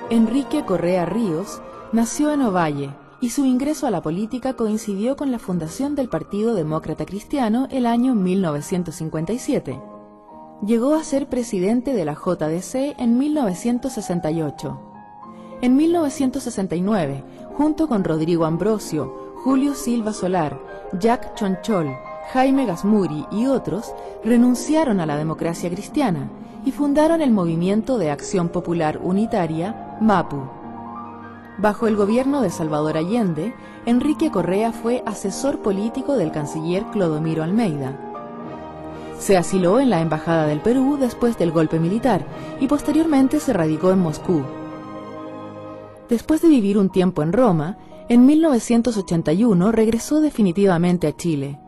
Enrique Correa Ríos nació en Ovalle y su ingreso a la política coincidió con la fundación del Partido Demócrata Cristiano el año 1957. Llegó a ser presidente de la JDC en 1968. En 1969, junto con Rodrigo Ambrosio, Julio Silva Solar, Jack Chonchol, Jaime Gazmuri y otros, renunciaron a la democracia cristiana y fundaron el Movimiento de Acción Popular Unitaria, MAPU. Bajo el gobierno de Salvador Allende, Enrique Correa fue asesor político del canciller Clodomiro Almeida. Se asiló en la Embajada del Perú después del golpe militar y posteriormente se radicó en Moscú. Después de vivir un tiempo en Roma, en 1981 regresó definitivamente a Chile.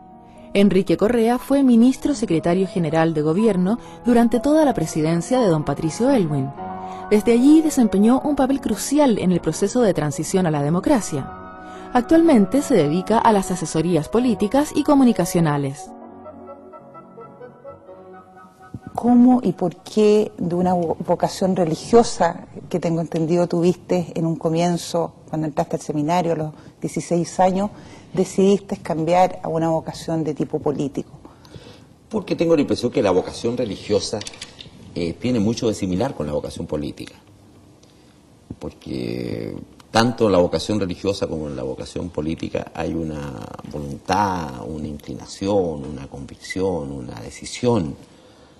Enrique Correa fue ministro secretario general de gobierno durante toda la presidencia de don Patricio Aylwin. Desde allí desempeñó un papel crucial en el proceso de transición a la democracia. Actualmente se dedica a las asesorías políticas y comunicacionales. ¿Cómo y por qué de una vocación religiosa que tengo entendido tuviste en un comienzo, cuando entraste al seminario a los 16 años, decidiste cambiar a una vocación de tipo político? Porque tengo la impresión que la vocación religiosa tiene mucho de similar con la vocación política. Porque tanto en la vocación religiosa como en la vocación política hay una voluntad, una inclinación, una convicción, una decisión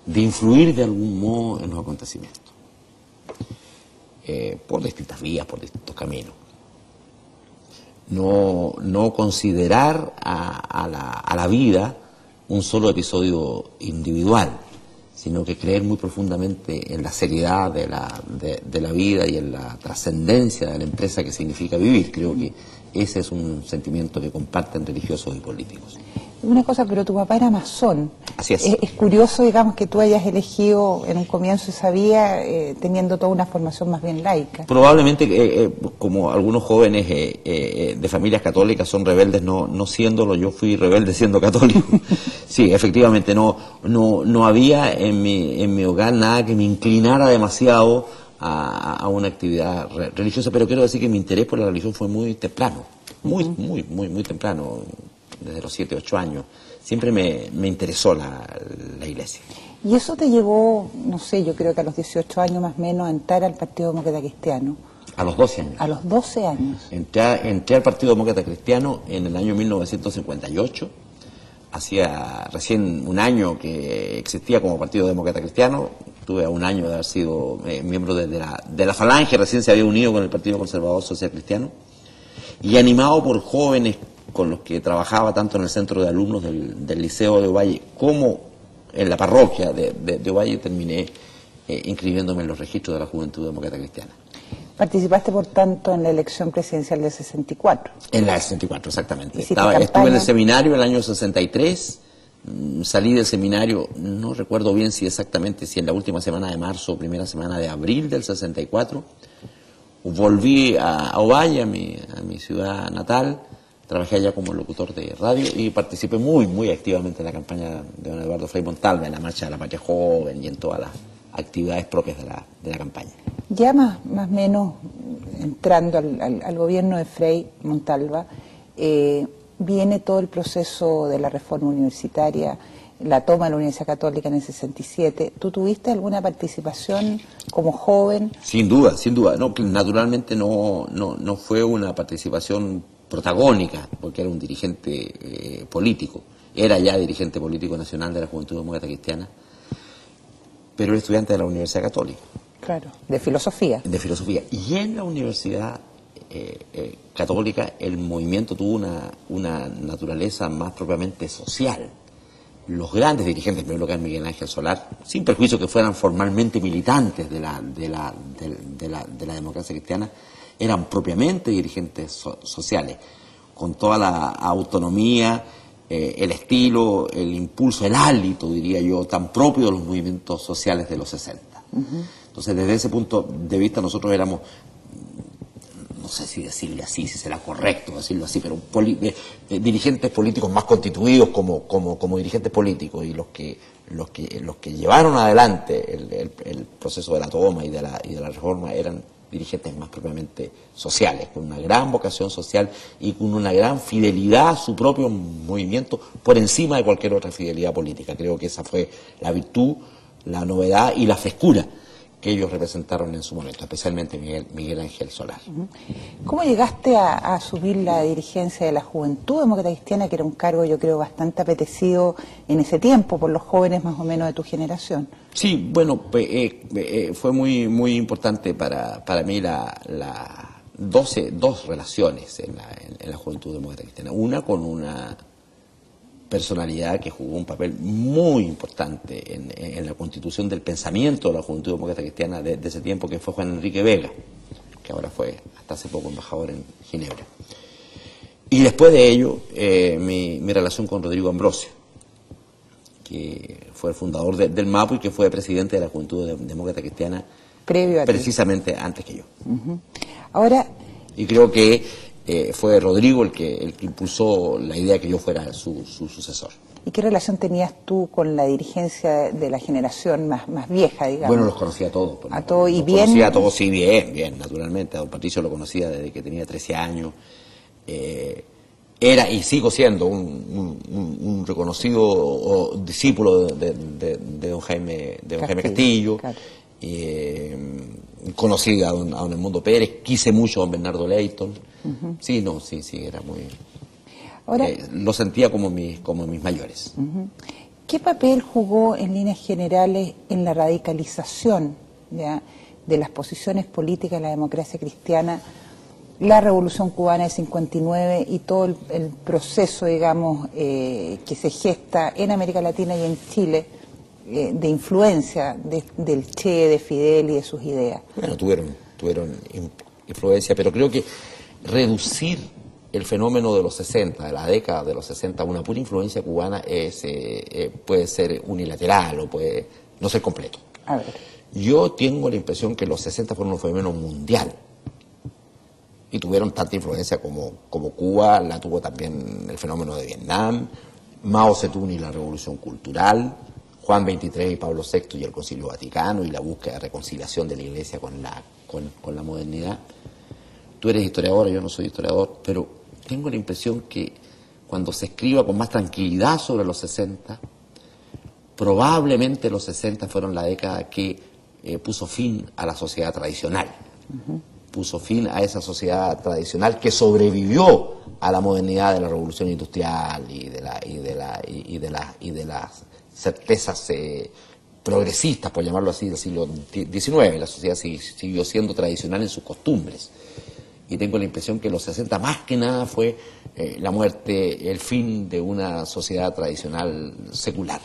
de influir de algún modo en los acontecimientos, por distintas vías, por distintos caminos. No considerar a la vida un solo episodio individual, sino que creer muy profundamente en la seriedad de la vida y en la trascendencia de la empresa que significa vivir. Creo que ese es un sentimiento que comparten religiosos y políticos. Una cosa, pero tu papá era masón. Así es. Es curioso, digamos, que tú hayas elegido en un comienzo esa vía, teniendo toda una formación más bien laica. Probablemente, como algunos jóvenes de familias católicas son rebeldes no siéndolo, yo fui rebelde siendo católico. Sí, efectivamente, no había en mi hogar nada que me inclinara demasiado a una actividad religiosa, pero quiero decir que mi interés por la religión fue muy temprano, muy temprano. Desde los 7, 8 años, siempre me interesó la iglesia. Y eso te llevó, no sé, yo creo que a los 18 años más o menos, a entrar al Partido Demócrata Cristiano. A los 12 años. A los 12 años. Entré al Partido Demócrata Cristiano en el año 1958. Hacía recién un año que existía como Partido Demócrata Cristiano. Tuve un año de haber sido miembro de la Falange, recién se había unido con el Partido Conservador Social Cristiano. Y animado por jóvenes con los que trabajaba tanto en el centro de alumnos del Liceo de Ovalle como en la parroquia de Ovalle, terminé inscribiéndome en los registros de la Juventud Demócrata Cristiana. Participaste, por tanto, en la elección presidencial del 64. En la del 64, exactamente. Estuve en el seminario el año 63, salí del seminario, no recuerdo bien si en la última semana de marzo o primera semana de abril del 64, volví a Ovalle, a mi ciudad natal. Trabajé allá como locutor de radio y participé muy activamente en la campaña de don Eduardo Frei Montalva, en la Marcha de la Patria Joven y en todas las actividades propias de la campaña. Ya más o menos entrando al gobierno de Frei Montalva, viene todo el proceso de la reforma universitaria, la toma de la Universidad Católica en el 67. ¿Tú tuviste alguna participación como joven? Sin duda. No, naturalmente no fue una participación protagónica, porque era un dirigente político, era ya dirigente político nacional de la Juventud Demócrata Cristiana, pero era estudiante de la Universidad Católica. Claro, de filosofía. De filosofía. Y en la Universidad Católica el movimiento tuvo una naturaleza más propiamente social. Los grandes dirigentes, en primer lugar Miguel Ángel Solar, sin perjuicio que fueran formalmente militantes de la democracia cristiana, eran propiamente dirigentes sociales, con toda la autonomía, el estilo, el impulso, el hálito, diría yo, tan propio de los movimientos sociales de los 60. Entonces, desde ese punto de vista, nosotros éramos, no sé si decirle así, si será correcto decirlo así, pero dirigentes políticos más constituidos como dirigentes políticos, y los que llevaron adelante el proceso de la toma y de la reforma eran dirigentes más propiamente sociales, con una gran vocación social y con una gran fidelidad a su propio movimiento por encima de cualquier otra fidelidad política. Creo que esa fue la virtud, la novedad y la frescura que ellos representaron en su momento, especialmente Miguel Ángel Solá. ¿Cómo llegaste a asumir la dirigencia de la Juventud Demócrata Cristiana, que era un cargo, yo creo, bastante apetecido en ese tiempo por los jóvenes más o menos de tu generación? Sí, bueno, fue muy importante para mí dos relaciones en la Juventud Demócrata Cristiana. Una con una personalidad que jugó un papel muy importante en la constitución del pensamiento de la Juventud Demócrata Cristiana de ese tiempo, que fue Juan Enrique Vega, que ahora fue hasta hace poco embajador en Ginebra. Y después de ello, mi relación con Rodrigo Ambrosio, que fue el fundador del MAPU y que fue presidente de la Juventud Demócrata Cristiana previo a precisamente antes que yo. Ahora, y creo que fue Rodrigo el que impulsó la idea de que yo fuera su sucesor. ¿Y qué relación tenías tú con la dirigencia de la generación más vieja, digamos? Bueno, los conocía a todos. ¿A todos? ¿Y bien? Conocía a todos, sí, bien, naturalmente. A don Patricio lo conocía desde que tenía 13 años. Era y sigo siendo un reconocido discípulo de don Jaime Castillo. Claro. Conocí a don Edmundo Pérez, quise mucho a don Bernardo Leighton. Sí, era muy... Ahora, lo sentía como mis mayores. ¿Qué papel jugó en líneas generales en la radicalización, ¿ya?, de las posiciones políticas de la democracia cristiana la Revolución Cubana de 59 y todo el proceso, digamos, que se gesta en América Latina y en Chile, de influencia del Che, de Fidel y de sus ideas? Bueno, tuvieron influencia, pero creo que reducir el fenómeno de los 60, de la década de los 60, a una pura influencia cubana puede ser unilateral o puede no ser completo. A ver. Yo tengo la impresión que los 60 fueron un fenómeno mundial y tuvieron tanta influencia como Cuba, la tuvo también el fenómeno de Vietnam, Mao Zedong y la Revolución Cultural, Juan XXIII y Pablo VI y el Concilio Vaticano y la búsqueda de reconciliación de la Iglesia con la modernidad. Tú eres historiador, yo no soy historiador, pero tengo la impresión que cuando se escriba con más tranquilidad sobre los 60, probablemente los 60 fueron la década que puso fin a la sociedad tradicional. Puso fin a esa sociedad tradicional que sobrevivió a la modernidad de la revolución industrial y de las certezas progresistas, por llamarlo así, del siglo XIX. La sociedad siguió siendo tradicional en sus costumbres. Y tengo la impresión que los 60 más que nada fue la muerte, el fin de una sociedad tradicional secular.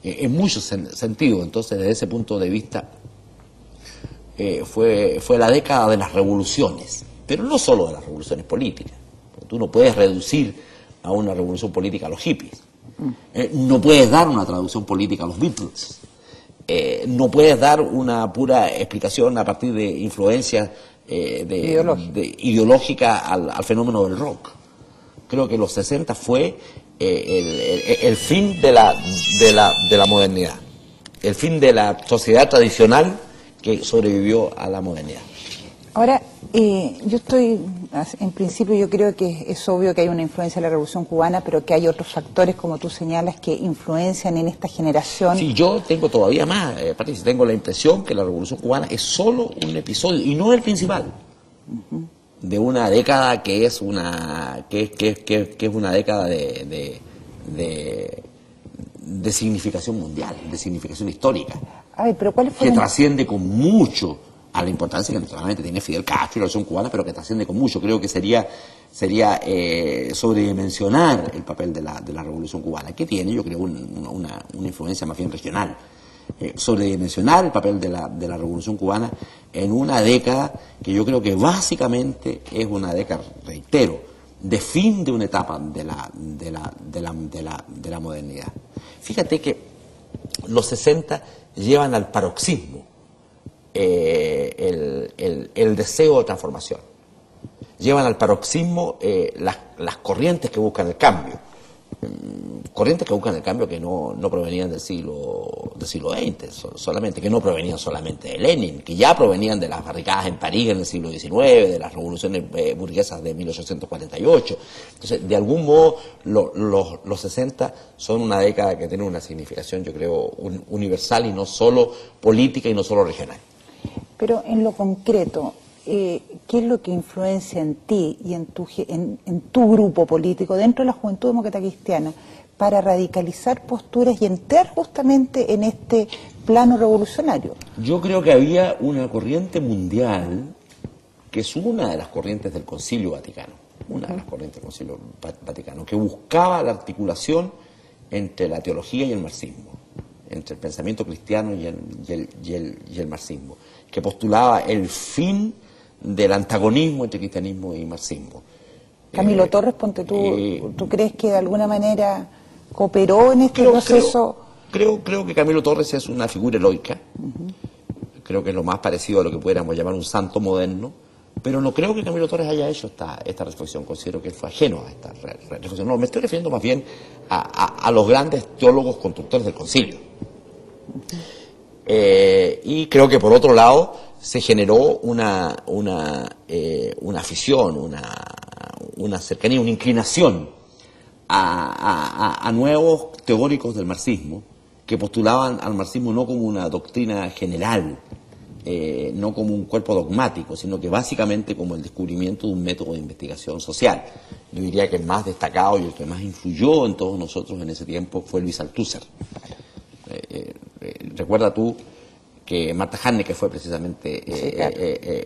En muchos sentidos, entonces, desde ese punto de vista, fue la década de las revoluciones, pero no solo de las revoluciones políticas. Tú no puedes reducir a una revolución política a los hippies. No puedes dar una traducción política a los Beatles. No puedes dar una pura explicación a partir de influencias ideológica al fenómeno del rock. Creo que los 60 fue el fin de la modernidad, el fin de la sociedad tradicional que sobrevivió a la modernidad. Ahora, en principio yo creo que es obvio que hay una influencia de la Revolución Cubana, pero que hay otros factores, como tú señalas, que influencian en esta generación. Sí, yo tengo todavía más, Patricia, tengo la impresión que la Revolución Cubana es solo un episodio, y no el principal, de una década que es una década de significación mundial, de significación histórica. Ay, pero ¿cuál fue que trasciende con mucho a la importancia que naturalmente tiene Fidel Castro y la Revolución Cubana, pero que trasciende con mucho. Creo que sería sobredimensionar el papel de la Revolución Cubana, que tiene, yo creo, una influencia más bien regional. Sobredimensionar el papel de la Revolución Cubana en una década que yo creo que básicamente es una década, reitero, de fin de una etapa de la modernidad. Fíjate que los 60 llevan al paroxismo el deseo de transformación. Llevan al paroxismo las corrientes que buscan el cambio. Corrientes que buscan el cambio que no provenían del siglo del siglo XX solamente, que no provenían solamente de Lenin, que ya provenían de las barricadas en París en el siglo XIX, de las revoluciones burguesas de 1848. Entonces, de algún modo, los 60 son una década que tiene una significación, yo creo, universal y no solo política y no solo regional. Pero en lo concreto, ¿qué es lo que influencia en ti y en tu grupo político dentro de la Juventud Demócrata Cristiana para radicalizar posturas y entrar justamente en este plano revolucionario? Yo creo que había una corriente mundial, que es una de las corrientes del Concilio Vaticano, que buscaba la articulación entre la teología y el marxismo, entre el pensamiento cristiano y el marxismo, que postulaba el fin del antagonismo entre cristianismo y marxismo. Camilo Torres, ponte ¿tú crees que de alguna manera cooperó en este proceso? Creo que Camilo Torres es una figura heroica. Creo que es lo más parecido a lo que pudiéramos llamar un santo moderno, pero no creo que Camilo Torres haya hecho esta reflexión. Considero que él fue ajeno a esta reflexión. No, me estoy refiriendo más bien a los grandes teólogos constructores del concilio. Y creo que por otro lado se generó una afición, una cercanía, una inclinación a nuevos teóricos del marxismo que postulaban al marxismo no como una doctrina general, no como un cuerpo dogmático, sino que básicamente como el descubrimiento de un método de investigación social. Yo diría que el más destacado y el que más influyó en todos nosotros en ese tiempo fue Luis Althusser. Recuerda tú que Marta Haneke fue precisamente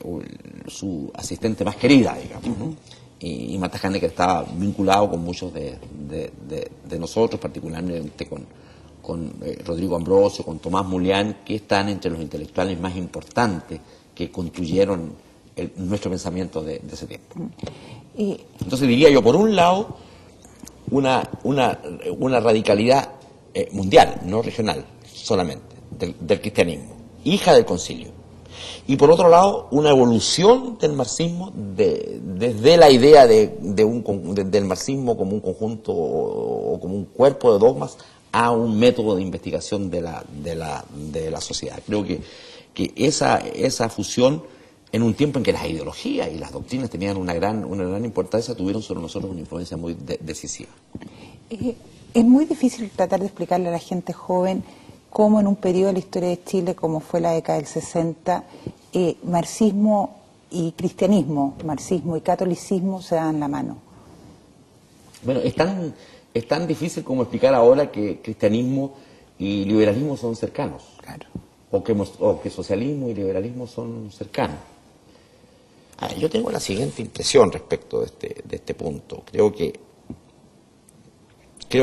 su asistente más querida, digamos, ¿no? Y Marta Haneke estaba vinculado con muchos de nosotros, particularmente con Rodrigo Ambrosio, con Tomás Mulián, que están entre los intelectuales más importantes que construyeron nuestro pensamiento de ese tiempo. Entonces diría yo, por un lado, una radicalidad mundial, no regional solamente, del cristianismo, hija del concilio. Y por otro lado, una evolución del marxismo desde la idea del marxismo como un conjunto o como un cuerpo de dogmas a un método de investigación de la sociedad. Creo que esa fusión, en un tiempo en que las ideologías y las doctrinas tenían una gran importancia, tuvieron sobre nosotros una influencia muy decisiva. Es muy difícil tratar de explicarle a la gente joven cómo en un periodo de la historia de Chile, como fue la década del 60, marxismo y cristianismo, marxismo y catolicismo se dan la mano. Bueno, es tan difícil como explicar ahora que cristianismo y liberalismo son cercanos. Claro. O que socialismo y liberalismo son cercanos. Yo tengo la siguiente impresión respecto de este punto. Creo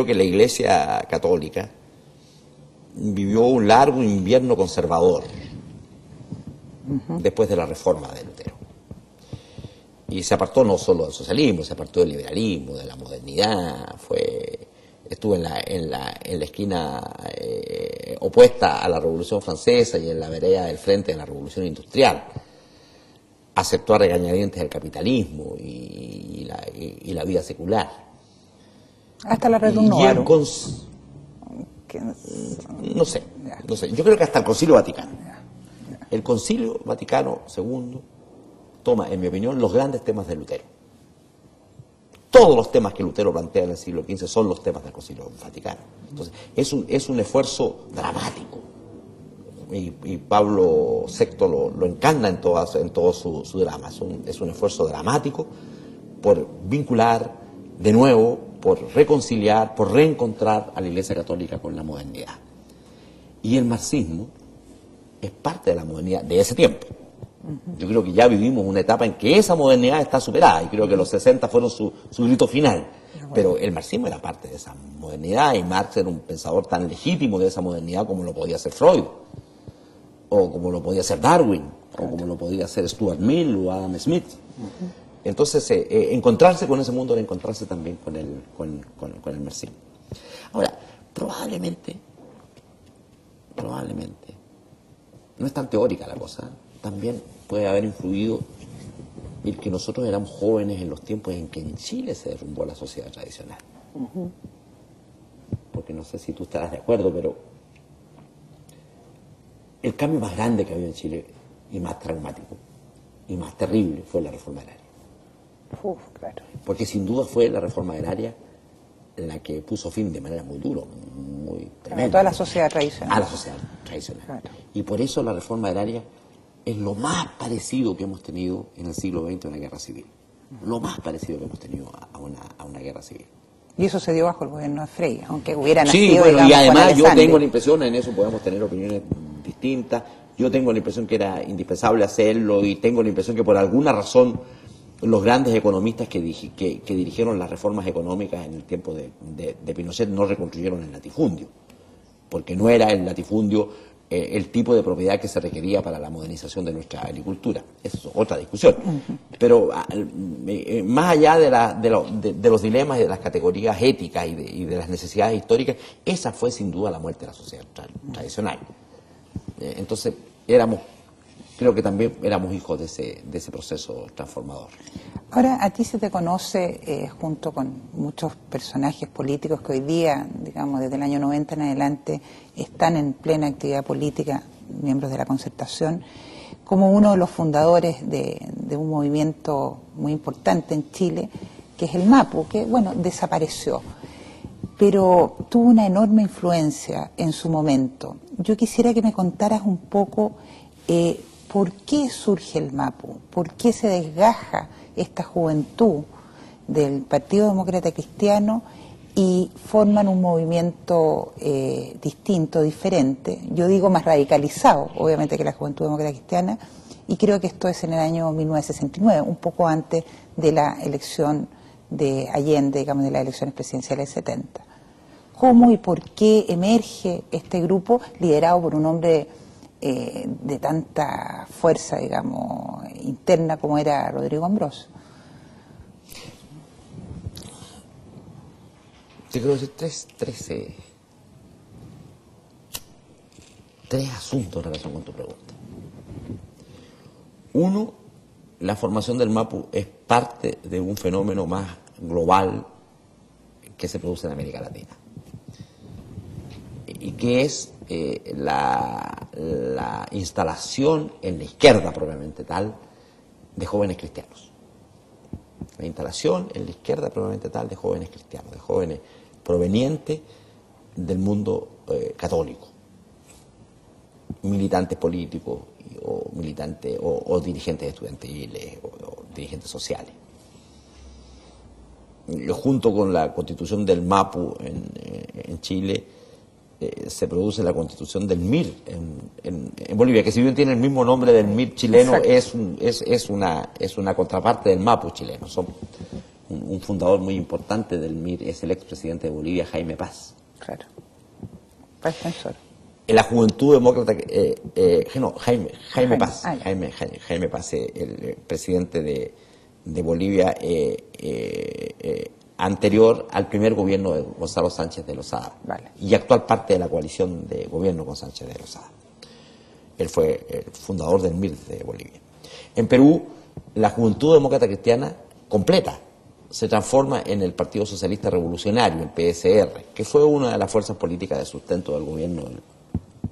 que la Iglesia Católica vivió un largo invierno conservador después de la reforma de Lutero. Y se apartó no solo del socialismo, se apartó del liberalismo, de la modernidad, estuvo en la esquina opuesta a la Revolución Francesa y en la vereda del frente de la Revolución Industrial. Aceptó a regañadientes el capitalismo y la vida secular. Hasta la redundaron. No sé. Yo creo que hasta el Concilio Vaticano. El Concilio Vaticano II toma, en mi opinión, los grandes temas de Lutero. Todos los temas que Lutero plantea en el siglo XV son los temas del Concilio Vaticano. Entonces, es un esfuerzo dramático. Y Pablo VI lo encarna en todo su drama. Es un esfuerzo dramático por vincular de nuevo, por reconciliar, por reencontrar a la Iglesia Católica con la modernidad. Y el marxismo es parte de la modernidad de ese tiempo. Yo creo que ya vivimos una etapa en que esa modernidad está superada, y creo que los 60 fueron su grito final. Pero el marxismo era parte de esa modernidad, y Marx era un pensador tan legítimo de esa modernidad como lo podía ser Freud, o como lo podía ser Darwin, o como lo podía ser Stuart Mill o Adam Smith. Entonces, encontrarse con ese mundo era encontrarse también con el marxismo. Ahora, probablemente, no es tan teórica la cosa, también puede haber influido el que nosotros éramos jóvenes en los tiempos en que en Chile se derrumbó la sociedad tradicional. Porque no sé si tú estarás de acuerdo, pero El cambio más grande que ha habido en Chile y más traumático y más terrible fue la reforma agraria. Claro. Porque sin duda fue la reforma agraria la que puso fin de manera muy dura, muy tremenda. A toda la sociedad tradicional. A la sociedad tradicional. Claro. Y por eso la reforma agraria es lo más parecido que hemos tenido en el siglo XX a una guerra civil. Lo más parecido que hemos tenido a una guerra civil. Y eso se dio bajo el gobierno de Frey, aunque hubiera Sí, nacido, bueno, digamos, y además con yo Alessandri. tengo la impresión, en eso podemos tener opiniones distintas, yo tengo la impresión que era indispensable hacerlo y tengo la impresión que por alguna razón los grandes economistas que dirigieron las reformas económicas en el tiempo de Pinochet no reconstruyeron el latifundio, porque no era el latifundio el tipo de propiedad que se requería para la modernización de nuestra agricultura. Esa es otra discusión. Pero más allá de los dilemas y de las categorías éticas y de las necesidades históricas, esa fue sin duda la muerte de la sociedad tradicional. Entonces creo que también éramos hijos de ese proceso transformador. Ahora, a ti se te conoce, junto con muchos personajes políticos que hoy día, digamos, desde el año 90 en adelante, están en plena actividad política, miembros de la Concertación, como uno de los fundadores de un movimiento muy importante en Chile, que es el MAPU, que, bueno, desapareció, pero tuvo una enorme influencia en su momento. Yo quisiera que me contaras un poco por qué surge el MAPU, por qué se desgaja esta juventud del Partido Demócrata Cristiano y forman un movimiento distinto, diferente, yo digo más radicalizado, obviamente, que la Juventud Demócrata Cristiana, y creo que esto es en el año 1969, un poco antes de la elección de Allende, digamos, de las elecciones presidenciales del 70. ¿Cómo y por qué emerge este grupo liderado por un hombre de tanta fuerza, digamos, interna como era Rodrigo Ambrosio? Te quiero decir tres asuntos en relación con tu pregunta. Uno, la formación del MAPU es parte de un fenómeno más global que se produce en América Latina y que es la instalación en la izquierda propiamente tal de jóvenes cristianos. La instalación en la izquierda propiamente tal de jóvenes cristianos, de jóvenes provenientes del mundo católico, militantes políticos o militantes o dirigentes estudiantiles o dirigentes sociales. Junto con la constitución del MAPU en Chile, se produce la constitución del MIR en Bolivia, que si bien tiene el mismo nombre del MIR chileno, es una contraparte del MAPU chileno. Un fundador muy importante del MIR es el expresidente de Bolivia, Jaime Paz. Claro. Paz Tensor. La Juventud Demócrata, Jaime Paz. Jaime Paz, el presidente de Bolivia, anterior al primer gobierno de Gonzalo Sánchez de Lozada, vale, y actual parte de la coalición de gobierno con Sánchez de Lozada. Él fue el fundador del MIR de Bolivia. En Perú, la Juventud Demócrata Cristiana completa se transforma en el Partido Socialista Revolucionario, el PSR, que fue una de las fuerzas políticas de sustento del gobierno del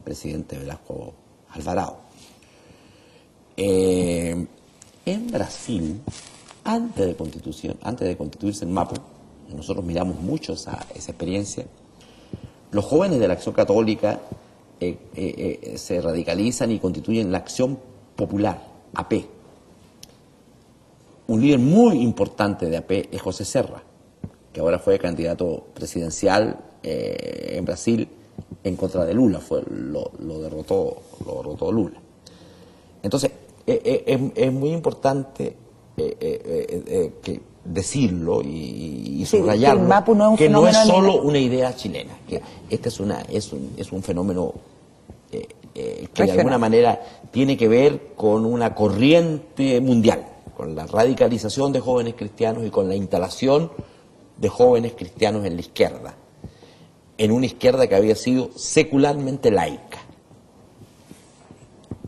presidente Velasco Alvarado. En Brasil, antes de constituirse el MAPU, nosotros miramos mucho esa experiencia, los jóvenes de la Acción Católica se radicalizan y constituyen la Acción Popular, AP. Un líder muy importante de AP es José Serra, que ahora fue candidato presidencial en Brasil en contra de Lula, lo derrotó Lula. Entonces, es muy importante decirlo y subrayarlo, el MAPU no es que no es fenómeno solo una idea chilena, que este es un fenómeno que de alguna manera tiene que ver con una corriente mundial, con la radicalización de jóvenes cristianos y con la instalación de jóvenes cristianos en la izquierda, en una izquierda que había sido secularmente laica.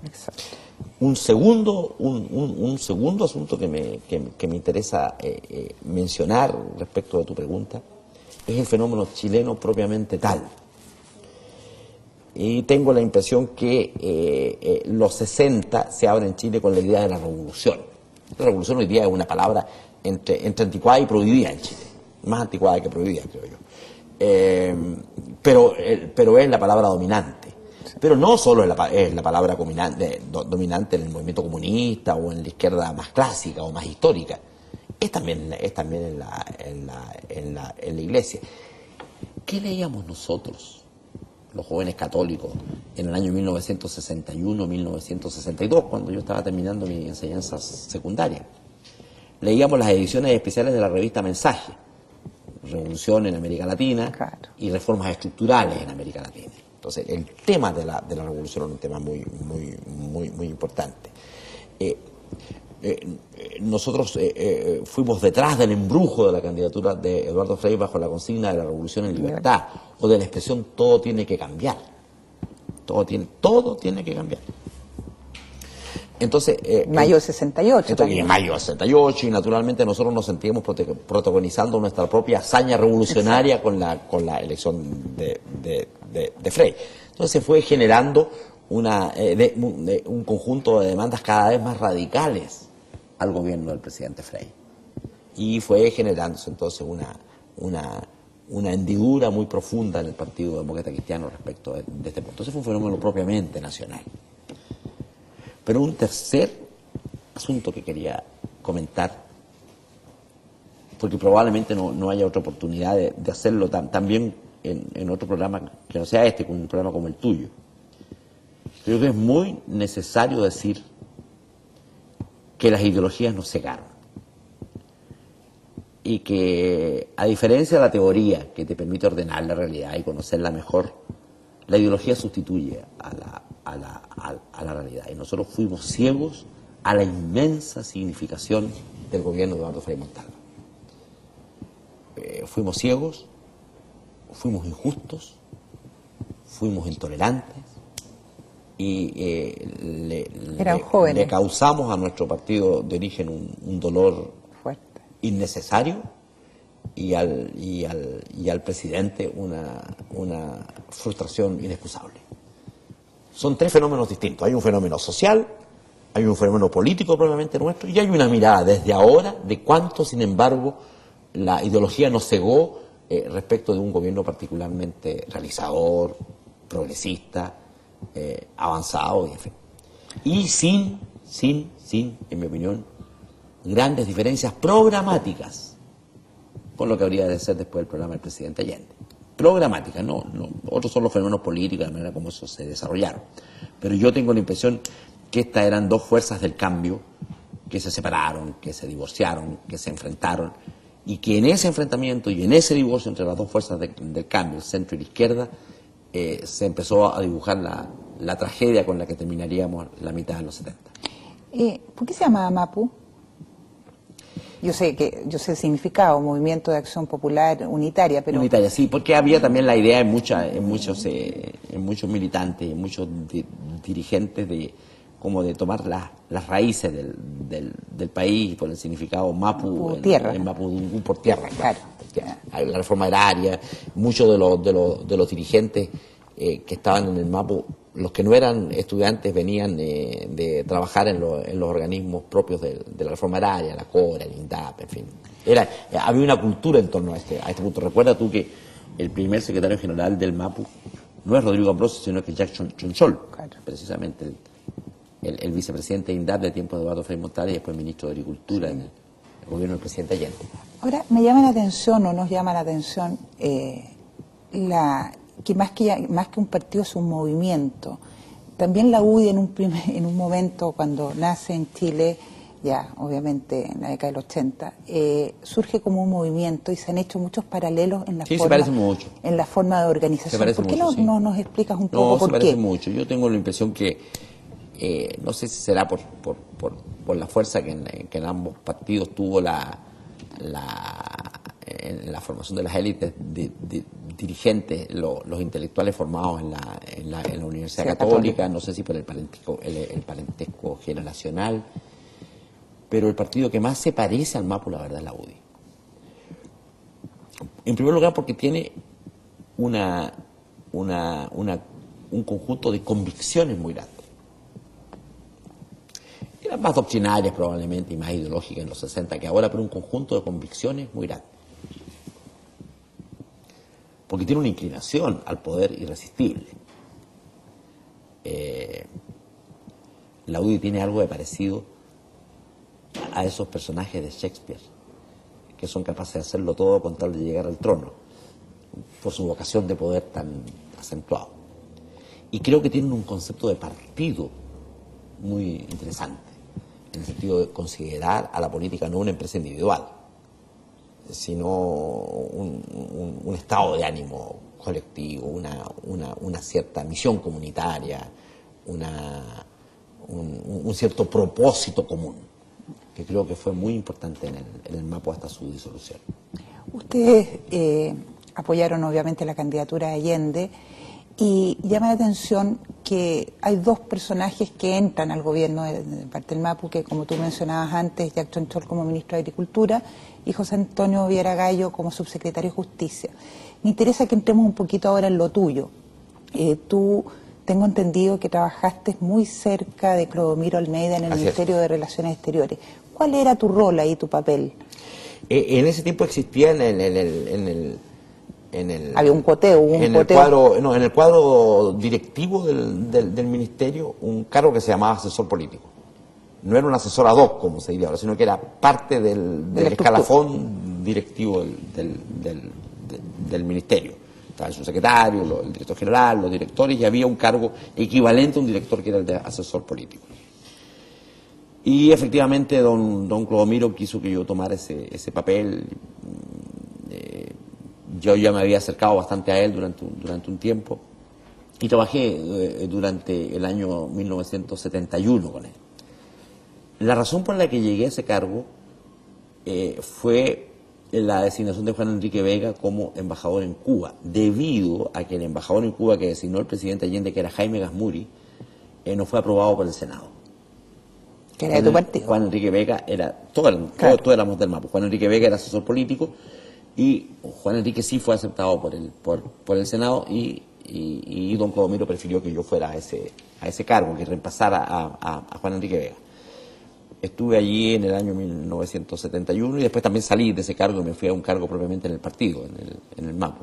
Exacto. Un segundo asunto que me interesa mencionar respecto de tu pregunta es el fenómeno chileno propiamente tal. Y tengo la impresión que los 60 se abren en Chile con la idea de la revolución. La revolución hoy día es una palabra entre anticuada y prohibida en Chile. Más anticuada que prohibida, creo yo. Pero es la palabra dominante. Pero no solo es la palabra dominante en el movimiento comunista o en la izquierda más clásica o más histórica. Es también en la iglesia. ¿Qué leíamos nosotros, los jóvenes católicos, en el año 1961-1962, cuando yo estaba terminando mi enseñanza secundaria? Leíamos las ediciones especiales de la revista Mensaje, Revolución en América Latina, claro, y reformas estructurales en América Latina. Entonces, el tema de la revolución es un tema muy importante. Nosotros fuimos detrás del embrujo de la candidatura de Eduardo Frei bajo la consigna de la revolución en libertad, o de la expresión todo tiene que cambiar. Todo tiene que cambiar. Entonces, mayo del 68. En mayo del 68, y naturalmente nosotros nos sentíamos protagonizando nuestra propia hazaña revolucionaria con la elección de Frei. Entonces se fue generando un conjunto de demandas cada vez más radicales al gobierno del presidente Frei. Y fue generándose entonces una hendidura muy profunda en el Partido Demócrata Cristiano respecto de este punto. Entonces fue un fenómeno propiamente nacional. Pero un tercer asunto que quería comentar, porque probablemente no haya otra oportunidad de hacerlo también en otro programa que no sea este, con un programa como el tuyo. Creo que es muy necesario decir que las ideologías nos cegaron. Y que, a diferencia de la teoría que te permite ordenar la realidad y conocerla mejor, la ideología sustituye a la realidad. Y nosotros fuimos ciegos a la inmensa significación del gobierno de Eduardo Frei Montalva. Fuimos ciegos, fuimos injustos, fuimos intolerantes y le causamos a nuestro partido de origen un dolor fuerte, innecesario, y al presidente una frustración inexcusable. Son tres fenómenos distintos. Hay un fenómeno social, hay un fenómeno político probablemente nuestro, y hay una mirada desde ahora de cuánto, sin embargo, la ideología nos cegó respecto de un gobierno particularmente realizador, progresista, avanzado, y en fin. Y sin, en mi opinión, grandes diferencias programáticas con lo que habría de ser después del programa del presidente Allende. Programáticas, no, otros son los fenómenos políticos, de manera como eso se desarrollaron. Pero yo tengo la impresión que estas eran dos fuerzas del cambio que se separaron, que se divorciaron, que se enfrentaron, y que en ese enfrentamiento y en ese divorcio entre las dos fuerzas del cambio, el centro y la izquierda, se empezó a dibujar la tragedia con la que terminaríamos la mitad de los 70. ¿Por qué se llama MAPU? Yo sé el significado, Movimiento de Acción Popular Unitaria, pero... Unitaria, sí, porque había también la idea en muchos militantes, en muchos dirigentes de tomar las raíces del país por el significado Mapu, en Mapudungun por tierra. Claro. La reforma agraria, muchos de los dirigentes que estaban en el Mapu, los que no eran estudiantes, venían de trabajar en los organismos propios de la reforma agraria, la CORA, el INDAP, en fin. Había una cultura en torno a este punto. Recuerda tú que el primer secretario general del Mapu no es Rodrigo Ambrosio, sino que es Jackson Chonchol, claro, precisamente el vicepresidente de INDAP de tiempo de Eduardo Frei Montalva y después ministro de Agricultura, sí, en el gobierno del presidente Allende. Ahora, me llama la atención, o nos llama la atención, que más que un partido es un movimiento. También la UDI en un momento, cuando nace en Chile, ya obviamente en la década del 80, surge como un movimiento y se han hecho muchos paralelos en la forma de organización. ¿Por qué no nos explicas un poco por qué? No, se parece mucho. Yo tengo la impresión que, no sé si será por la fuerza que en ambos partidos tuvo en la formación de las élites dirigentes, los intelectuales formados en la Universidad Católica, no sé si por el parentesco generacional, pero el partido que más se parece al MAPU, la verdad, es la UDI. En primer lugar, porque tiene una un conjunto de convicciones muy grandes. Eran más doctrinarias probablemente y más ideológicas en los 60 que ahora, pero un conjunto de convicciones muy grandes. Porque tiene una inclinación al poder irresistible. La UDI tiene algo de parecido a esos personajes de Shakespeare, que son capaces de hacerlo todo con tal de llegar al trono, por su vocación de poder tan acentuado. Y creo que tienen un concepto de partido muy interesante, en el sentido de considerar a la política no una empresa individual, sino un estado de ánimo colectivo, una cierta misión comunitaria, un cierto propósito común, que creo que fue muy importante en el MAPO hasta su disolución. Ustedes apoyaron obviamente la candidatura de Allende y llama la atención que hay dos personajes que entran al gobierno de parte del MAPU, que como tú mencionabas antes, Jackson Chol como ministro de Agricultura y José Antonio Viera Gallo como subsecretario de Justicia. Me interesa que entremos un poquito ahora en lo tuyo. Tú, tengo entendido que trabajaste muy cerca de Clodomiro Almeida en el Ministerio de Relaciones Exteriores. ¿Cuál era tu rol ahí, tu papel? En ese tiempo existía había un coteo, en el cuadro directivo del ministerio, un cargo que se llamaba asesor político. No era un asesor ad hoc, como se diría ahora, sino que era parte del escalafón directivo del ministerio. Estaba el subsecretario, el director general, los directores, y había un cargo equivalente a un director que era el de asesor político. Y efectivamente don Clodomiro quiso que yo tomara ese papel. Yo ya me había acercado bastante a él durante un tiempo y trabajé durante el año 1971 con él. La razón por la que llegué a ese cargo fue la designación de Juan Enrique Vega como embajador en Cuba, debido a que el embajador en Cuba que designó el presidente Allende, que era Jaime Gasmuri, no fue aprobado por el Senado. Que era de tu partido. Juan Enrique Vega era, todos éramos del MAPO. Juan Enrique Vega era asesor político y Juan Enrique sí fue aceptado por el Senado y don Clodomiro prefirió que yo fuera a ese cargo, que reemplazara a Juan Enrique Vega. Estuve allí en el año 1971 y después también salí de ese cargo y me fui a un cargo propiamente en el partido, en el MAPO.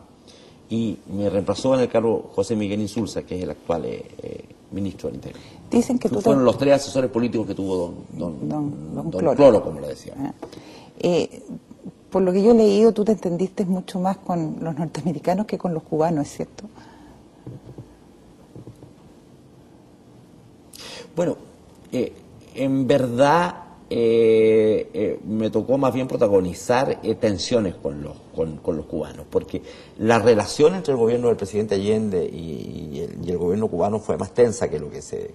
Y me reemplazó en el cargo José Miguel Insulza, que es el actual ministro del Interior. Dicen que fueron los tres asesores políticos que tuvo don Cloro, como le decía. Por lo que yo he leído, tú te entendiste mucho más con los norteamericanos que con los cubanos, ¿es cierto? Bueno, en verdad me tocó más bien protagonizar tensiones con los cubanos, porque la relación entre el gobierno del presidente Allende y el gobierno cubano fue más tensa que lo que se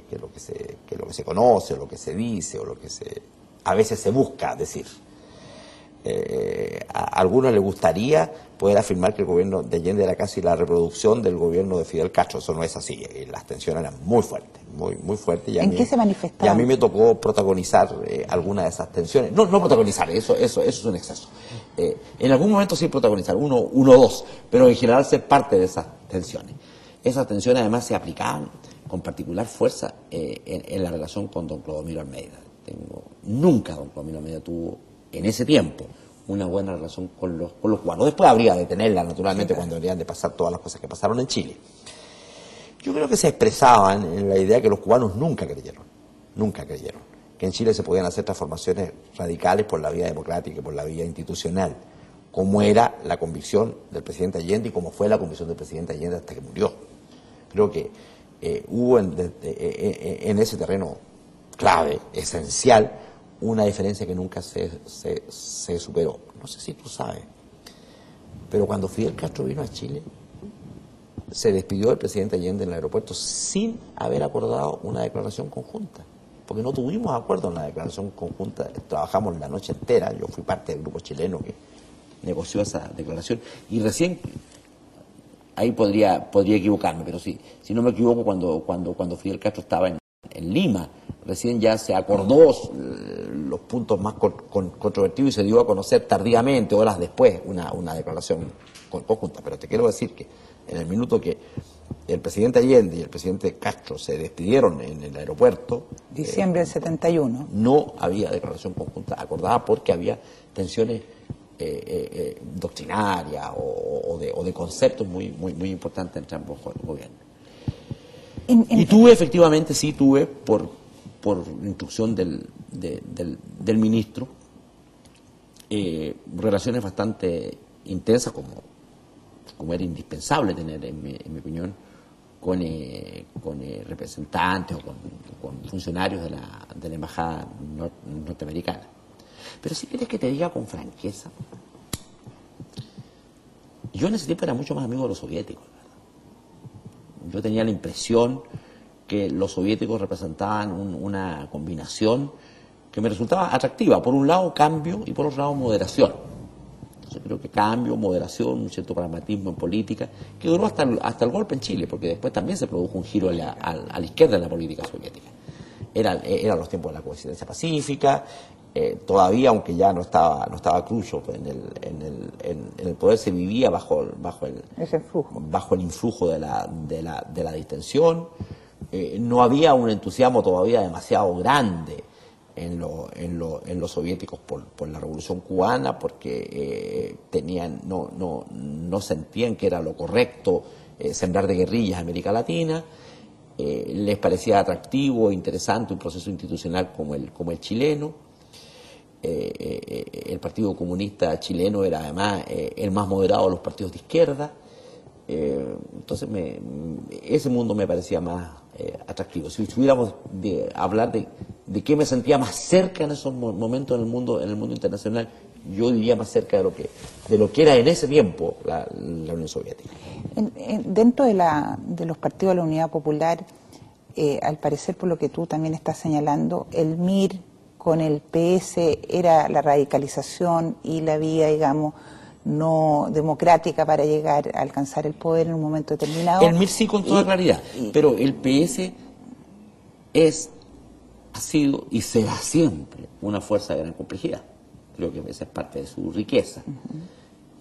conoce, o lo que se dice, o lo que a veces se busca decir. A algunos les gustaría poder afirmar que el gobierno de Allende era casi la reproducción del gobierno de Fidel Castro. Eso no es así. Las tensiones eran muy fuertes, muy fuertes. ¿En qué se manifestaban? Y a mí me tocó protagonizar algunas de esas tensiones. No protagonizar, eso es un exceso. En algún momento sí protagonizar, uno o dos, pero en general ser parte de esas tensiones. Esas tensiones además se aplicaban con particular fuerza en la relación con don Clodomiro Almeida. Nunca don Clodomiro Almeida tuvo en ese tiempo una buena relación con los cubanos. Después habría de tenerla, naturalmente, cuando deberían de pasar todas las cosas que pasaron en Chile. Yo creo que se expresaban en la idea que los cubanos nunca creyeron que en Chile se podían hacer transformaciones radicales por la vía democrática y por la vía institucional, como era la convicción del presidente Allende y como fue la convicción del presidente Allende hasta que murió. Creo que hubo en ese terreno clave, esencial, una diferencia que nunca se superó. No sé si tú sabes, pero cuando Fidel Castro vino a Chile, se despidió del presidente Allende en el aeropuerto sin haber acordado una declaración conjunta, porque no tuvimos acuerdo en la declaración conjunta. Trabajamos la noche entera, yo fui parte del grupo chileno que negoció esa declaración, y recién, ahí podría equivocarme, pero sí, si no me equivoco, cuando Fidel Castro estaba en Lima, recién ya se acordó los puntos más controvertidos y se dio a conocer tardíamente, horas después, una declaración conjunta. Pero te quiero decir que en el minuto que el presidente Allende y el presidente Castro se despidieron en el aeropuerto, Diciembre del 71. no había declaración conjunta acordada porque había tensiones doctrinarias o de conceptos muy importantes entre ambos gobiernos. Y tuve, efectivamente, sí tuve, por instrucción del ministro, relaciones bastante intensas, como era indispensable tener, en mi opinión, con representantes o con funcionarios de la embajada norteamericana. Pero si quieres que te diga con franqueza, yo en ese tiempo era mucho más amigo de los soviéticos, ¿verdad? Yo tenía la impresión que los soviéticos representaban una combinación que me resultaba atractiva. Por un lado, cambio, y por otro lado, moderación. Entonces creo que cambio, moderación, un cierto pragmatismo en política, que duró hasta el golpe en Chile, porque después también se produjo un giro a la izquierda en la política soviética. Eran los tiempos de la coincidencia pacífica. Todavía, aunque ya no estaba Khrushchev en el poder, se vivía bajo el influjo de la distensión. No había un entusiasmo todavía demasiado grande en los soviéticos por la revolución cubana, porque no sentían que era lo correcto sembrar de guerrillas en América Latina. Les parecía atractivo e interesante un proceso institucional como el chileno. El Partido Comunista chileno era además el más moderado de los partidos de izquierda. Entonces ese mundo me parecía más atractivo. Si tuviéramos de hablar de qué me sentía más cerca en esos momentos en el mundo internacional, yo diría más cerca de lo que era en ese tiempo la Unión Soviética. Dentro de los partidos de la Unidad Popular, al parecer, por lo que tú también estás señalando, el MIR con el PS era la radicalización y la vía, digamos, no democrática para llegar a alcanzar el poder en un momento determinado. El MIR sí, con toda claridad, pero el PS ha sido y será siempre una fuerza de gran complejidad. Creo que esa es parte de su riqueza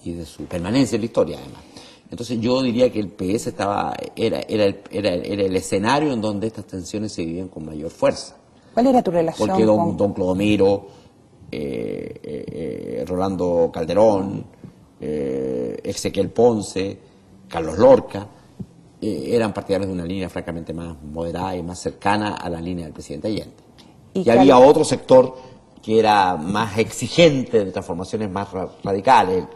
y de su permanencia en la historia, además. Entonces yo diría que el PS era el escenario en donde estas tensiones se vivían con mayor fuerza. ¿Cuál era tu relación Porque don Clodomiro, Rolando Calderón, Ezequiel Ponce, Carlos Lorca, eran partidarios de una línea francamente más moderada y más cercana a la línea del presidente Allende. Y había otro sector que era más exigente, de transformaciones más radicales.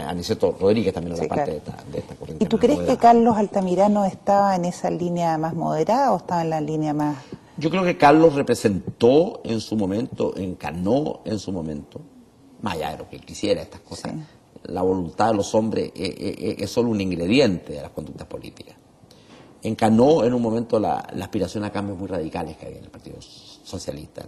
Aniceto Rodríguez también era parte de esta corriente. ¿Y tú crees que Carlos Altamirano estaba en esa línea más moderada o estaba en la línea más...? Yo creo que Carlos representó en su momento, encarnó en su momento, más allá de lo que él quisiera, estas cosas, la voluntad de los hombres es solo un ingrediente de las conductas políticas. Encarnó en un momento la aspiración a cambios muy radicales que había en el Partido Socialista.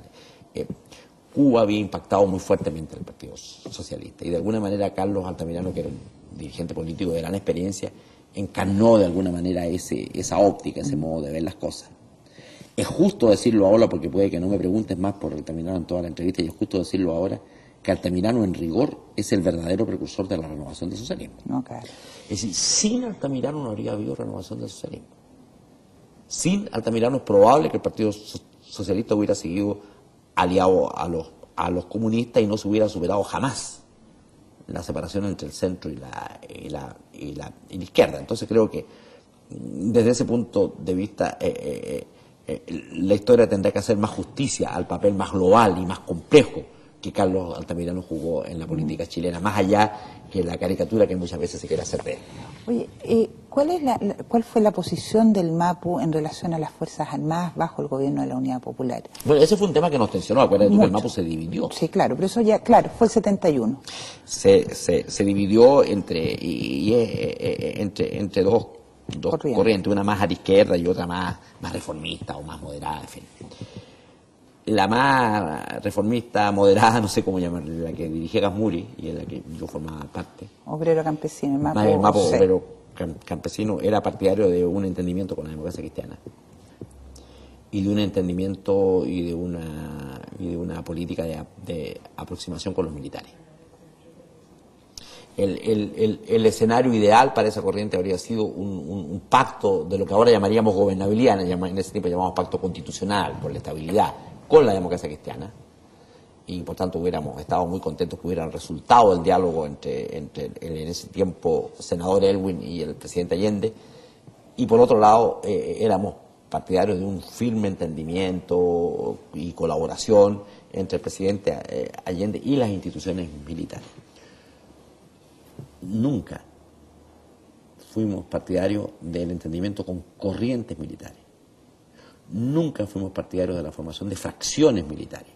Cuba había impactado muy fuertemente en el Partido Socialista y de alguna manera Carlos Altamirano, que era un dirigente político de gran experiencia, encarnó de alguna manera esa óptica, ese modo de ver las cosas. Es justo decirlo ahora, porque puede que no me preguntes más por Altamirano en toda la entrevista, y es justo decirlo ahora, que Altamirano en rigor es el verdadero precursor de la renovación del socialismo. No, claro. Es decir, sin Altamirano no habría habido renovación del socialismo. Sin Altamirano es probable que el Partido Socialista hubiera seguido aliado a los comunistas y no se hubiera superado jamás la separación entre el centro y la izquierda. Entonces creo que desde ese punto de vista la historia tendrá que hacer más justicia al papel más global y más complejo que Carlos Altamirano jugó en la política chilena, más allá que la caricatura que muchas veces se quiere hacer de él. Oye, ¿cuál fue la posición del MAPU en relación a las Fuerzas Armadas bajo el gobierno de la Unidad Popular? Bueno, ese fue un tema que nos tensionó. Acuérdate que el MAPU se dividió. Sí, claro, pero eso ya, claro, fue el 71. Se dividió entre dos corrientes, una más a la izquierda y otra más reformista o más moderada, en fin. La más reformista, moderada, no sé cómo llamarla, la que dirigía Gasmuri y en la que yo formaba parte. Obrero campesino, el MAPU obrero campesino, era partidario de un entendimiento con la democracia cristiana y de un entendimiento y de una política de aproximación con los militares. el escenario ideal para esa corriente habría sido un pacto de lo que ahora llamaríamos gobernabilidad, en ese tiempo llamamos pacto constitucional por la estabilidad, con la democracia cristiana, y por tanto hubiéramos estado muy contentos que hubieran resultado el diálogo entre en ese tiempo senador Elwin y el presidente Allende, y por otro lado éramos partidarios de un firme entendimiento y colaboración entre el presidente Allende y las instituciones militares. Nunca fuimos partidarios del entendimiento con corrientes militares. Nunca fuimos partidarios de la formación de fracciones militares.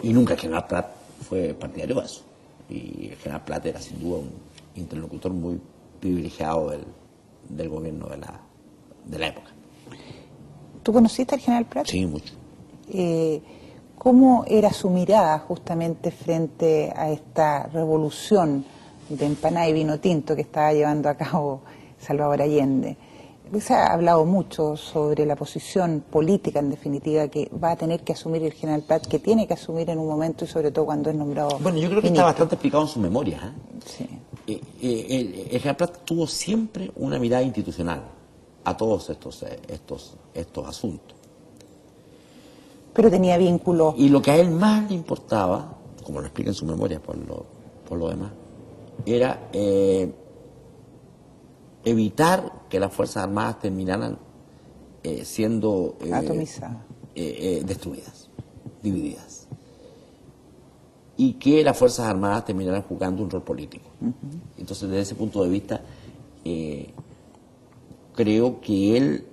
Y nunca el general Prat fue partidario de eso. Y el general Prat era sin duda un interlocutor muy privilegiado del gobierno de la época. ¿Tú conociste al general Prat? Sí, mucho. ¿Cómo era su mirada justamente frente a esta revolución de empanada y vino tinto que estaba llevando a cabo Salvador Allende? Se ha hablado mucho sobre la posición política, en definitiva, que va a tener que asumir el general Prat, que tiene que asumir en un momento y sobre todo cuando es nombrado. Bueno, yo creo que está bastante explicado en sus memorias. Sí. El general Prat tuvo siempre una mirada institucional a todos estos asuntos. Pero tenía vínculos. Y lo que a él más le importaba, como lo explica en su memoria por lo demás, era evitar que las Fuerzas Armadas terminaran siendo atomizadas, destruidas, divididas, y que las Fuerzas Armadas terminaran jugando un rol político. Entonces, desde ese punto de vista, creo que él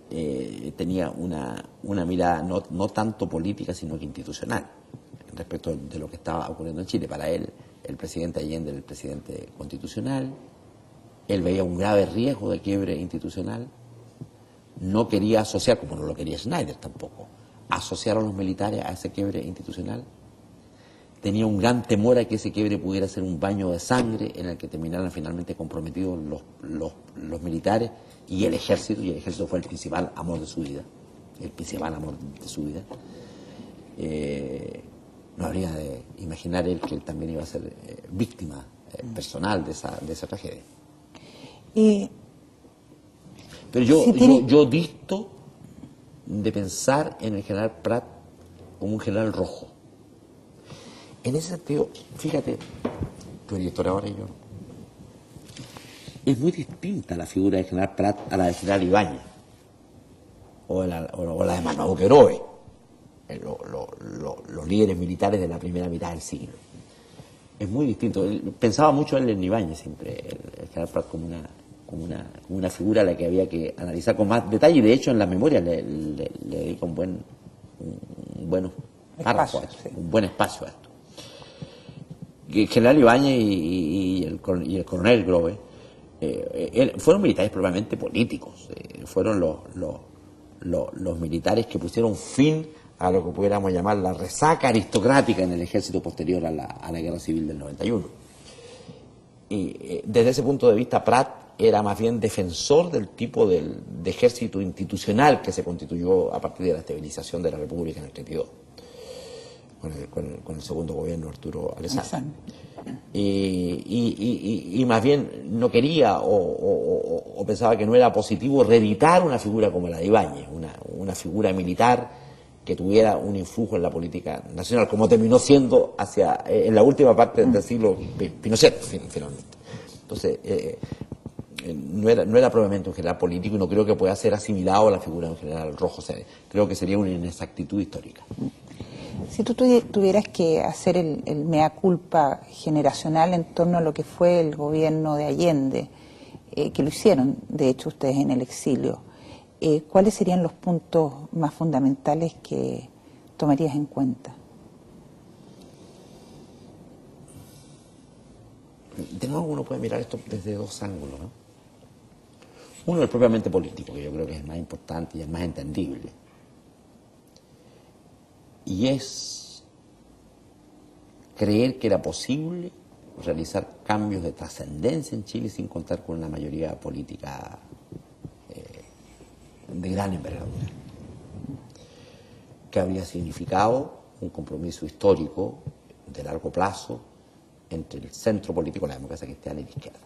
tenía una mirada no tanto política, sino que institucional, respecto de lo que estaba ocurriendo en Chile. Para él, el presidente Allende era el presidente constitucional. Él veía un grave riesgo de quiebre institucional, no quería asociar, como no lo quería Schneider tampoco, asociar a los militares a ese quiebre institucional. Tenía un gran temor a que ese quiebre pudiera ser un baño de sangre en el que terminaran finalmente comprometidos los militares y el ejército fue el principal amor de su vida, No habría de imaginar él que él también iba a ser víctima personal de esa tragedia. Pero yo disto de pensar en el general Prat como un general rojo. En ese sentido, fíjate, tú eres historiador y yo, es muy distinta la figura del general Prat a la del general Ibáñez o la de Manuel Queroe, los líderes militares de la primera mitad del siglo. Es muy distinto. Pensaba mucho en Ibáñez siempre, el general Prat como una figura a la que había que analizar con más detalle, y de hecho en la memoria le dedico un buen párrafo a esto, sí. Un buen espacio a esto. El general Ibáñez y el coronel Grove fueron militares propiamente políticos, fueron los militares que pusieron fin a lo que pudiéramos llamar la resaca aristocrática en el ejército posterior a la guerra civil del 91. Y desde ese punto de vista, Prat era más bien defensor del tipo de ejército institucional que se constituyó a partir de la estabilización de la República en el 32, con el segundo gobierno de Arturo Alessandri. Y más bien no quería o pensaba que no era positivo reeditar una figura como la de Ibáñez, una figura militar que tuviera un influjo en la política nacional, como terminó siendo en la última parte del siglo Pinochet, finalmente. Entonces, no era propiamente un general político y no creo que pueda ser asimilado a la figura de un general rojo. O sea, creo que sería una inexactitud histórica. Si tú tuvieras que hacer el mea culpa generacional en torno a lo que fue el gobierno de Allende, que lo hicieron, de hecho, ustedes en el exilio, ¿cuáles serían los puntos más fundamentales que tomarías en cuenta? De nuevo, uno puede mirar esto desde dos ángulos, ¿no? Uno, el propiamente político, que yo creo que es el más importante y el más entendible. Y es creer que era posible realizar cambios de trascendencia en Chile sin contar con una mayoría política de gran envergadura, que habría significado un compromiso histórico de largo plazo entre el centro político, la democracia cristiana y la izquierda.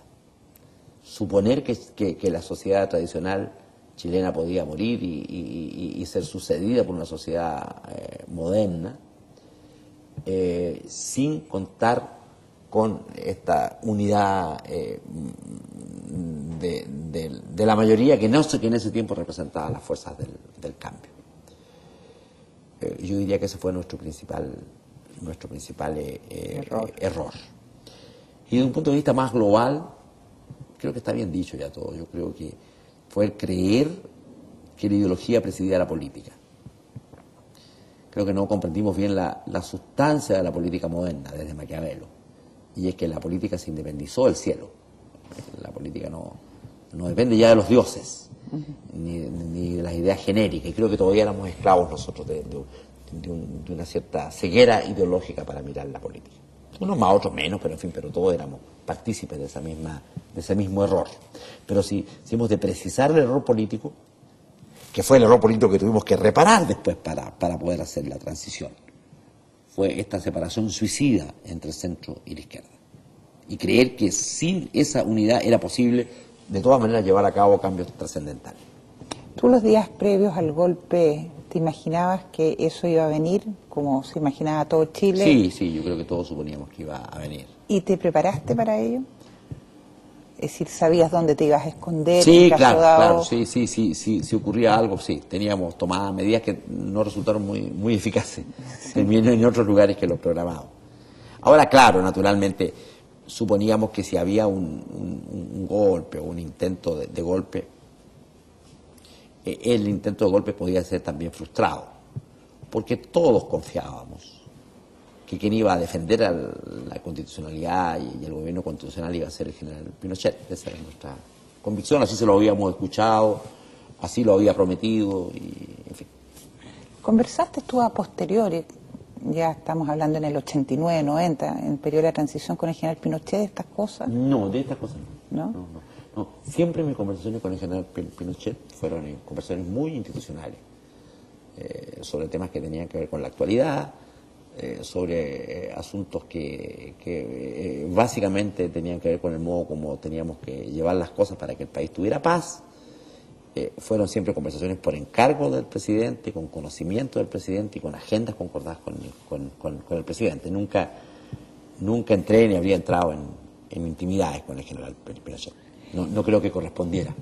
Suponer que la sociedad tradicional chilena podía morir y ser sucedida por una sociedad moderna, sin contar con esta unidad de la mayoría que en ese tiempo representaba las fuerzas del cambio. Yo diría que ese fue nuestro principal error. Y desde un punto de vista más global, creo que está bien dicho ya todo. Yo creo que fue el creer que la ideología presidía la política. Creo que no comprendimos bien la sustancia de la política moderna desde Maquiavelo, y es que la política se independizó del cielo. La política no depende ya de los dioses, ni de las ideas genéricas, y creo que todavía éramos esclavos nosotros de una cierta ceguera ideológica para mirar la política. Unos más, otros menos, pero en fin, pero todos éramos partícipes de ese mismo error. Pero si hemos de precisar el error político, que fue el error político que tuvimos que reparar después para poder hacer la transición, fue esta separación suicida entre el centro y la izquierda. Y creer que sin esa unidad era posible, de todas maneras, llevar a cabo cambios trascendentales. ¿Tú los días previos al golpe te imaginabas que eso iba a venir, como se imaginaba todo Chile? Sí, yo creo que todos suponíamos que iba a venir. ¿Y te preparaste para ello? Es decir, ¿sabías dónde te ibas a esconder? Sí, claro, sí, ocurría algo, sí. Teníamos tomadas medidas que no resultaron muy eficaces, también en otros lugares que lo programado. Ahora, claro, naturalmente, suponíamos que si había un golpe o un intento de golpe, el intento de golpe podía ser también frustrado, porque todos confiábamos que quien iba a defender a la constitucionalidad y el gobierno constitucional iba a ser el general Pinochet. Esa era nuestra convicción, así se lo habíamos escuchado, así lo había prometido, y en fin. ¿Conversaste tú a posteriori, ya estamos hablando en el 89, 90, en el periodo de la transición, con el general Pinochet de estas cosas? No, de estas cosas no. ¿No? No. Siempre mis conversaciones con el general Pinochet fueron conversaciones muy institucionales, sobre temas que tenían que ver con la actualidad, sobre asuntos que básicamente tenían que ver con el modo como teníamos que llevar las cosas para que el país tuviera paz. Fueron siempre conversaciones por encargo del presidente, con conocimiento del presidente y con agendas concordadas con el presidente. Nunca entré ni habría entrado en intimidades con el general Pinochet. No creo que correspondiera.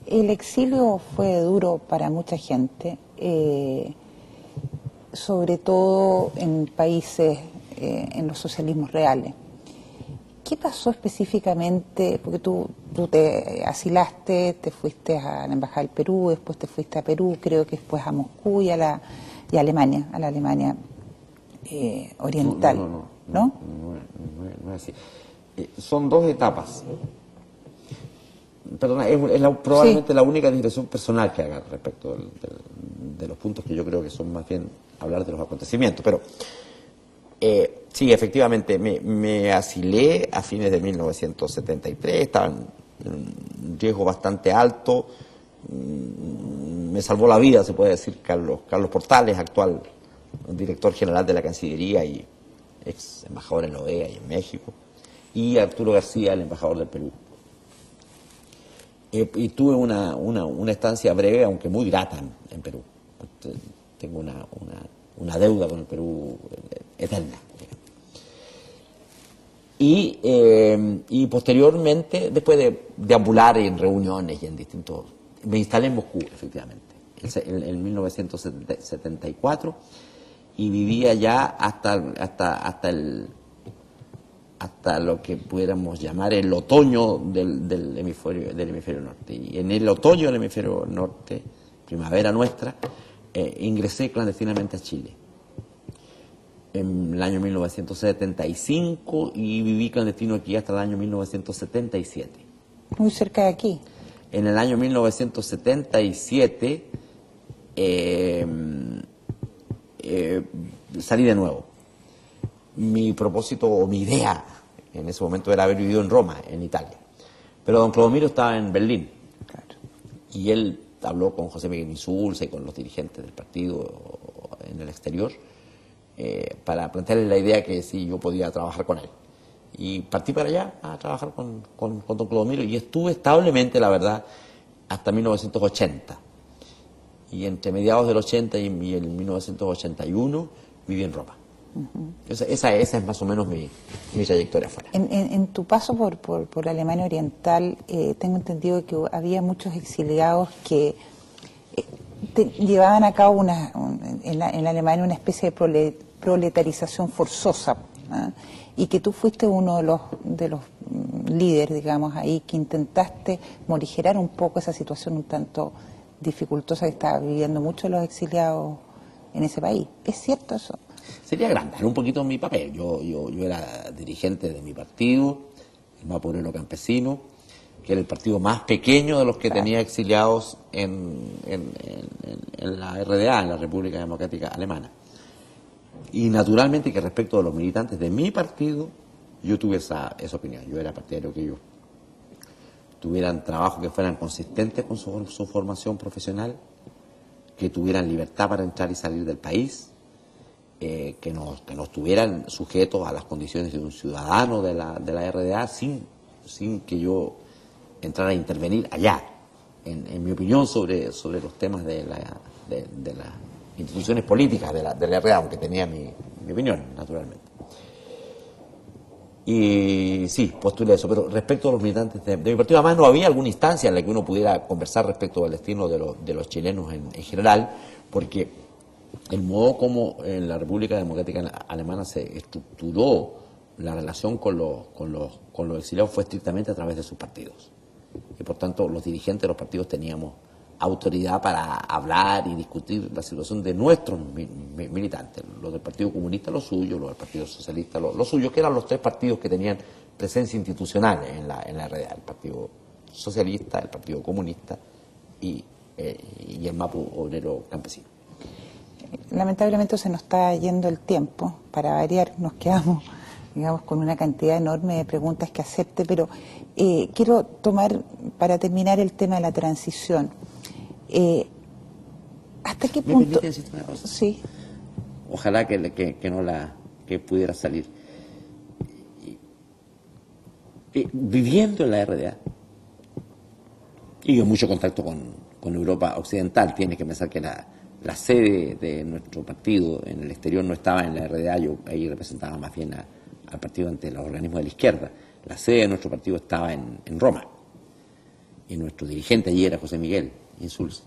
El exilio fue duro para mucha gente, sobre todo en países, en los socialismos reales. ¿Qué pasó específicamente? Porque tú te asilaste, te fuiste a la Embajada del Perú, después te fuiste a Perú, creo que después a Moscú y a Alemania, oriental. No es así. Son dos etapas. Perdona, es probablemente la única digresión personal que haga respecto de los puntos que yo creo que son más bien hablar de los acontecimientos. Pero sí, efectivamente, me asilé a fines de 1973, estaba en un riesgo bastante alto. Me salvó la vida, se puede decir, Carlos Portales, actual director general de la Cancillería y ex embajador en la OEA y en México, y Arturo García, el embajador del Perú. Y tuve una estancia breve, aunque muy grata, en Perú. Tengo una deuda con el Perú eterna. Y posteriormente, después de deambular en reuniones y en distintos... Me instalé en Moscú, efectivamente, en 1974, y vivía ya hasta lo que pudiéramos llamar el otoño del hemisferio norte. Y en el otoño del hemisferio norte, primavera nuestra, ingresé clandestinamente a Chile en el año 1975 y viví clandestino aquí hasta el año 1977. Muy cerca de aquí. En el año 1977 salí de nuevo. Mi propósito o mi idea en ese momento era haber vivido en Roma, en Italia. Pero don Clodomiro estaba en Berlín. Claro. Y él habló con José Miguel Insulza y con los dirigentes del partido en el exterior para plantearle la idea que si yo podía trabajar con él. Y partí para allá a trabajar con don Clodomiro y estuve establemente, la verdad, hasta 1980. Y entre mediados del 80 y el 1981 viví en Roma. Esa es más o menos mi trayectoria afuera. En tu paso por Alemania Oriental, tengo entendido que había muchos exiliados que llevaban a cabo en la Alemania una especie de proletarización forzosa, ¿ah? Y que tú fuiste uno de los líderes, digamos, ahí, que intentaste morigerar un poco esa situación un tanto dificultosa que estaban viviendo muchos los exiliados en ese país. ¿Es cierto eso? Sería agrandar un poquito mi papel. Yo era dirigente de mi partido, el MAPU Obrero Campesino, que era el partido más pequeño de los que tenía exiliados en la RDA, en la República Democrática Alemana. Y naturalmente que respecto de los militantes de mi partido, yo tuve esa opinión. Yo era partidario que ellos tuvieran trabajos que fueran consistentes con su formación profesional, que tuvieran libertad para entrar y salir del país, que no estuvieran sujetos a las condiciones de un ciudadano de la RDA sin que yo entrara a intervenir allá, en mi opinión sobre los temas de las instituciones políticas de la RDA, aunque tenía mi opinión, naturalmente. Y sí, postulé eso, pero respecto a los militantes de mi partido, además no había alguna instancia en la que uno pudiera conversar respecto del destino de los chilenos en general, porque el modo como en la República Democrática Alemana se estructuró la relación con los exiliados fue estrictamente a través de sus partidos. Y por tanto los dirigentes de los partidos teníamos autoridad para hablar y discutir la situación de nuestros militantes, los del Partido Comunista lo suyo, los del Partido Socialista lo suyo, que eran los tres partidos que tenían presencia institucional en la RDA, el Partido Socialista, el Partido Comunista y el MAPU Obrero Campesino. Lamentablemente se nos está yendo el tiempo. Para variar nos quedamos, digamos, con una cantidad enorme de preguntas que hacerte, pero quiero tomar para terminar el tema de la transición. ¿Hasta qué punto? ¿Me permite decirte una cosa? Sí. Ojalá que pudiera salir. Viviendo en la RDA, y en mucho contacto con Europa Occidental, tiene que pensar que la sede de nuestro partido en el exterior no estaba en la RDA, yo ahí representaba más bien al partido ante los organismos de la izquierda. La sede de nuestro partido estaba en Roma, y nuestro dirigente allí era José Miguel Insulza.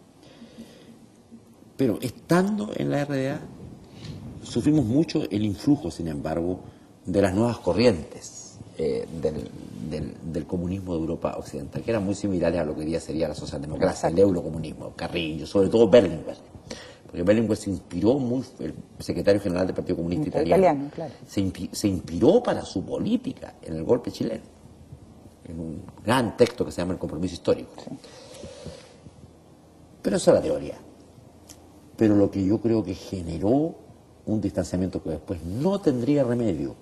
Pero estando en la RDA, sufrimos mucho el influjo, sin embargo, de las nuevas corrientes del comunismo de Europa Occidental, que eran muy similares a lo que hoy día sería la socialdemocracia, el eurocomunismo, Carrillo, sobre todo Berlinguer. Porque Berlinguer se inspiró el secretario general del Partido Comunista Italiano, claro. se inspiró para su política en el golpe chileno, en un gran texto que se llama El Compromiso Histórico. Sí. Pero esa es la teoría. Pero lo que yo creo que generó un distanciamiento que después no tendría remedio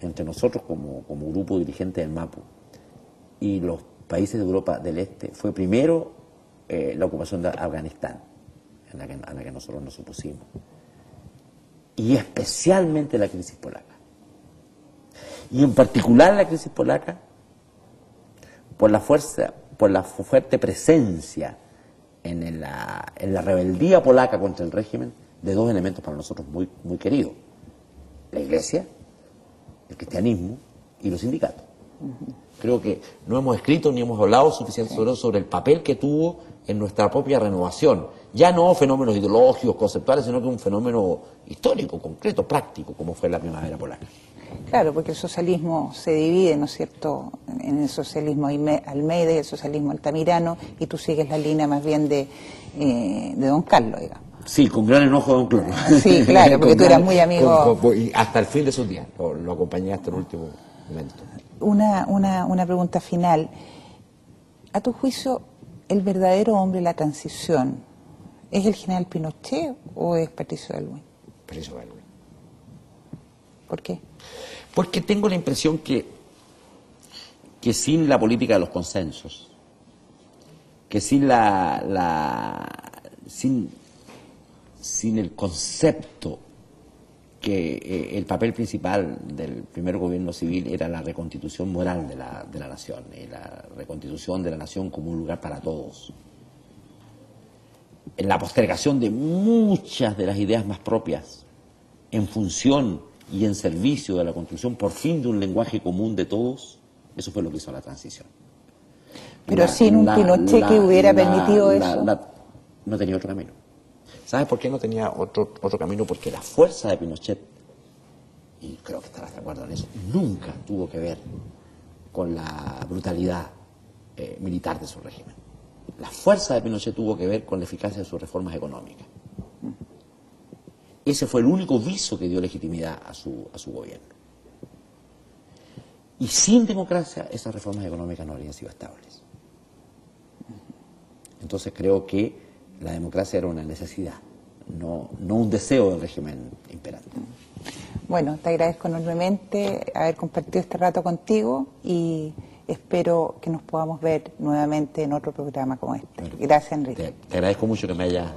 entre nosotros como grupo dirigente del MAPU y los países de Europa del Este fue primero la ocupación de Afganistán, a la que nosotros nos opusimos, y especialmente la crisis polaca. Y en particular la crisis polaca por la fuerte presencia en la rebeldía polaca contra el régimen de dos elementos para nosotros muy, muy queridos: la Iglesia, el cristianismo y los sindicatos. Creo que no hemos escrito ni hemos hablado suficiente sobre el papel que tuvo en nuestra propia renovación. Ya no fenómenos ideológicos, conceptuales, sino que un fenómeno histórico, concreto, práctico, como fue la primavera polaca. Claro, porque el socialismo se divide, ¿no es cierto?, en el socialismo Almeida y el socialismo Altamirano, y tú sigues la línea más bien de don Carlos, digamos. Sí, con gran enojo de don Cloro. Sí, claro, porque tú eras muy amigo. Y hasta el fin de sus días, lo acompañé hasta el último momento. Una pregunta final. A tu juicio, ¿el verdadero hombre de la transición es el general Pinochet o es Patricio Aylwin? Patricio Aylwin. ¿Por qué? Porque tengo la impresión que sin la política de los consensos, que sin sin el concepto que el papel principal del primer gobierno civil era la reconstitución moral de la nación, y la reconstitución de la nación como un lugar para todos. En la postergación de muchas de las ideas más propias, en función y en servicio de la construcción por fin de un lenguaje común de todos, eso fue lo que hizo la transición. Pero sin un Pinochet que hubiera permitido eso. No tenía otro camino. ¿Sabes por qué no tenía otro camino? Porque la fuerza de Pinochet, y creo que estarás de acuerdo en eso, nunca tuvo que ver con la brutalidad militar de su régimen. La fuerza de Pinochet tuvo que ver con la eficacia de sus reformas económicas. Ese fue el único viso que dio legitimidad a su gobierno. Y sin democracia esas reformas económicas no habrían sido estables. Entonces creo que la democracia era una necesidad, no un deseo del régimen imperante. Bueno, te agradezco enormemente haber compartido este rato contigo y espero que nos podamos ver nuevamente en otro programa como este. Bueno, gracias, Enrique. Te agradezco mucho que me hayas